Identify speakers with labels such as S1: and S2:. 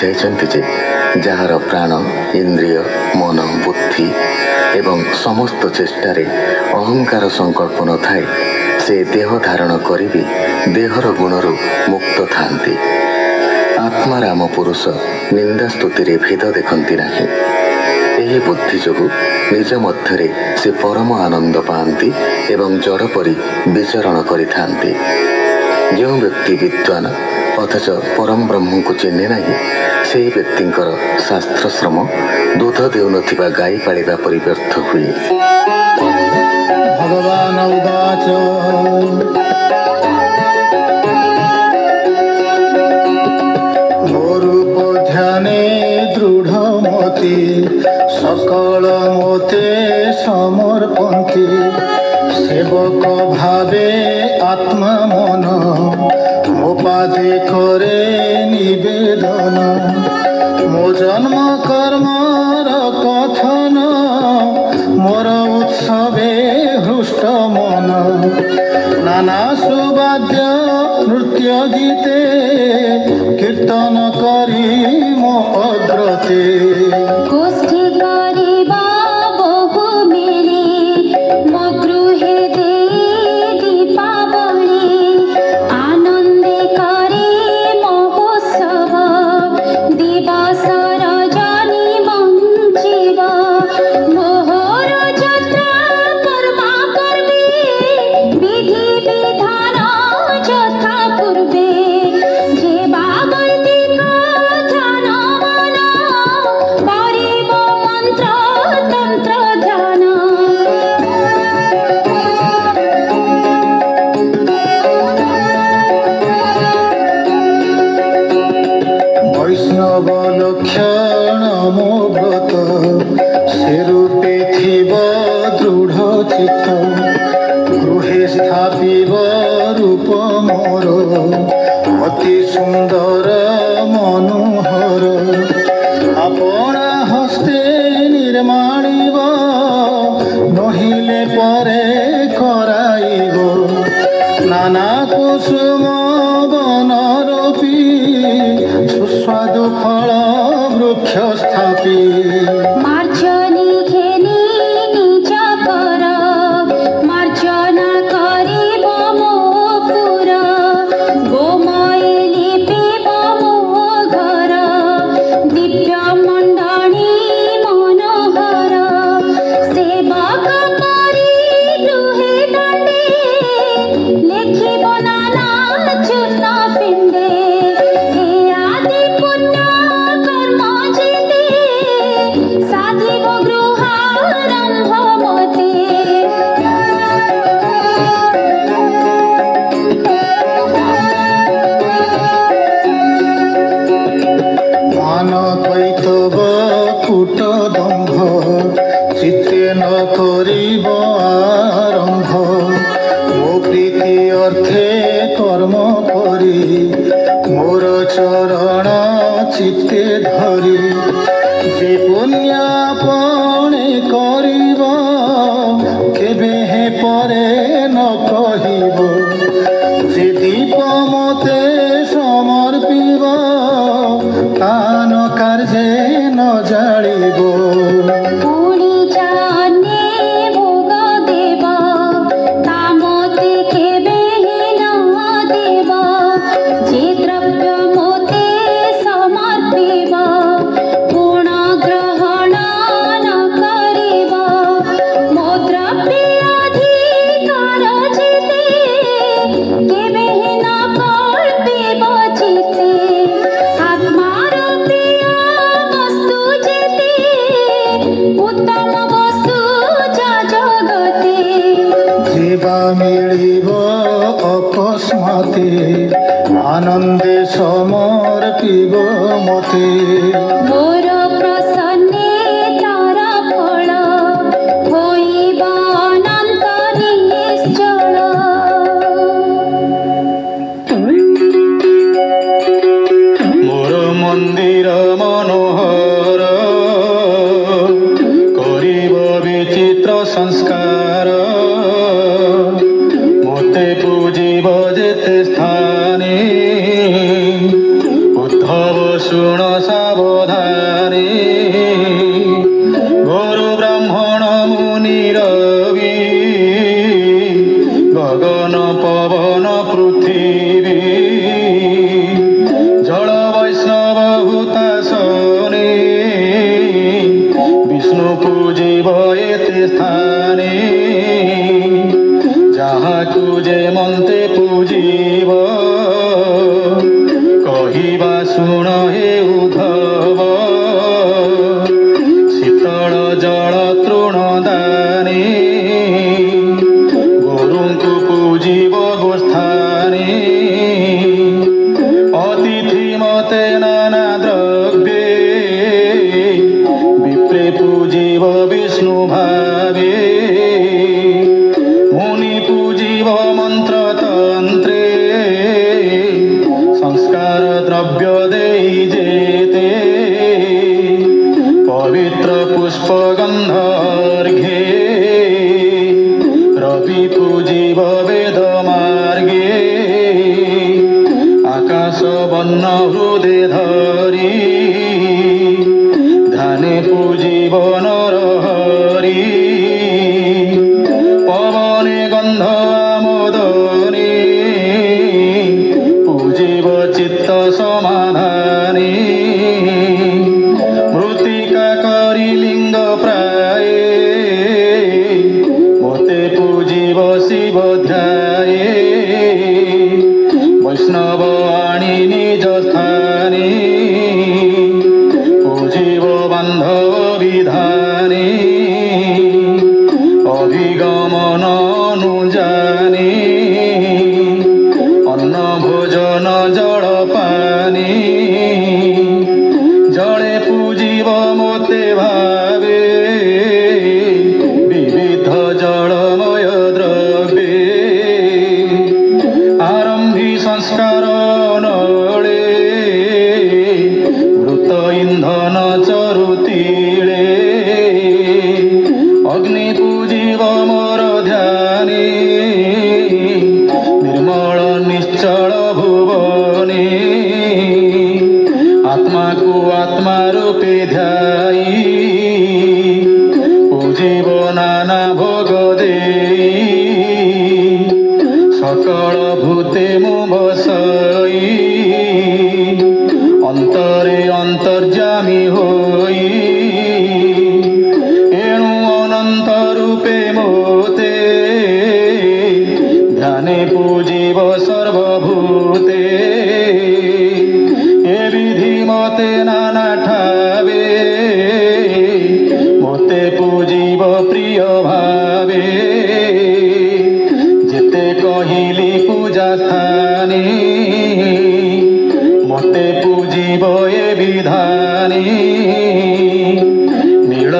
S1: बुझाइछन्ति जे jar प्राण इंद्रिय मन बुद्धि एवं समस्त चेष्टारे अहंकार संकल्प न थाए से देह धारण करी भी देहर गुणरू मुक्त थांती। आत्माराम पुरुष निंदा स्तुति भेद देखती नहीं। यही बुद्धि जोगु निज मध्यरे से परम आनंद पाती एवं जड़ परी विचरण करिथांती। जो व्यक्ति विद्वान अथच परम ब्रह्म को चिन्हे नहीं से व्यक्तिंकर शास्त्र श्रम दूध देउ नथिबा गाई पालिबा परि व्यर्थ हुए।
S2: भगवान उवाच रूप ध्याने दृढ़मति सकल मते समर्पन्ति सेवक भावे आत्मा मन उपाधि करे निवेदन मो जन्म कर्मर कथन मोर उत्सवे हृष्ट मन नाना सुवाद्य नृत्य गीते कीर्तन करी मो अग्रते
S3: गोष्ठी करिबा बहु मिली मो गृहे दे दीपावली आनंदे करे महोत्सव दिवस रजनी बंचिब मोहर यात्रा कर्मा करबे विधि विधान यथा पूर्वे जे बागर्तिक ध्यान मन करिब मंत्र तंत्र ध्यान
S2: वैष्णव लक्षण मो व्रत से रूपे थिब दृढ़ चित्त गृहे स्थापिब रूप मोर अति सुंदर मनोहर अपना हस्ते निर्माणिब नहिले परे कराइब नाना कुसुम वन रोपी सुस्वादु फल वृक्ष स्थापी
S3: मार्जनी घेनी निज कर मार्जना करिब मो पुर गोमय लिपिब मो घर दिव्य मंडणी मनोहर सेवक करी गृहे दंडे लेखिब नाना चूर्ण पिंडे हे आदि पुण्य कर्म जिते साधिब गृहारंभ मते
S2: मान कैतव कूट दंभ चित्ते न करिब आरंभ मो प्रीति अर्थे कर्म करी मोर चरण चित्ते धरी जे पुण्य पणे करिब केबे हे परे न कहिब जे दीप मते समर्पिब तान कार्ये न जालिब
S3: पुणी जाने भोग देव तामते केबे न देव जे द्रव्य मोते समर्पिब पूर्ण ग्रहण न करिब मो द्रव्य अधिकार जिते केबे न कल्पिब चिते आत्मार प्रिय वस्तु जेते उत्तम वस्तु जा जगते
S2: जीवा मिलिब अकस्माते आनंदे समर्पिब मते
S3: मोर प्रसन्ने तार फल होइब अनंत निश्चल
S2: मोर मंदिर मनोहर करिब विचित्र संस्कार मोते पूजिब जेते स्थाने उद्धव शुण सा দ্রব্য দেই যেতে পবিত্র পুষ্পগন্ধর্ঘে রবি পূজিব বেদ মার্গে আকাশ বর্ণ হৃদে ধরি ধ্যানে পূজিব নরহরি পবনে গন্ধ আমোদনে পূজিব চিত্ত সমাধানে মৃত্তিকা করি লিঙ্গ প্রায়ে মতে পূজিব শিব ধ্যায়ে বৈষ্ণব আনি নিজ স্থানে পূজিব বান্ধব বিধানে অভিগমন অনুজানে অন্ন ভোজন জল পানি জলে পূজিব মতে ভাবে বিবিধ জলময় দ্রব্যে আরম্ভি সংস্কার নলে মৃত ইন্ধন চরুতিলে অগ্নি পূজিব মোর ধ্যানে ନିର୍ମଳ ନିଶ୍ଚଳ ଭୁବନେ ଆତ୍ମାକୁ ଆତ୍ମା ରୂପେ ଧ୍ୟାଇ ପୂଜିବ ନାନା ଭୋଗ ଦେଇ ସକଳ ଭୂତେ ମୁଁ ବସାଇ ଅନ୍ତରେ ଅନ୍ତର୍ଯାମୀ ହୋଇ ଏଣୁ ଅନନ୍ତ ରୂପେ ମୋତେ ধ্যানে পূজিব সর্বভূতে এ বিধি মতে নানা ঠাবে মতে পূজিব প্রিয় ভাবে যেতে কহিলি পূজা স্থানে মতে পূজিব এ বিধানে নীল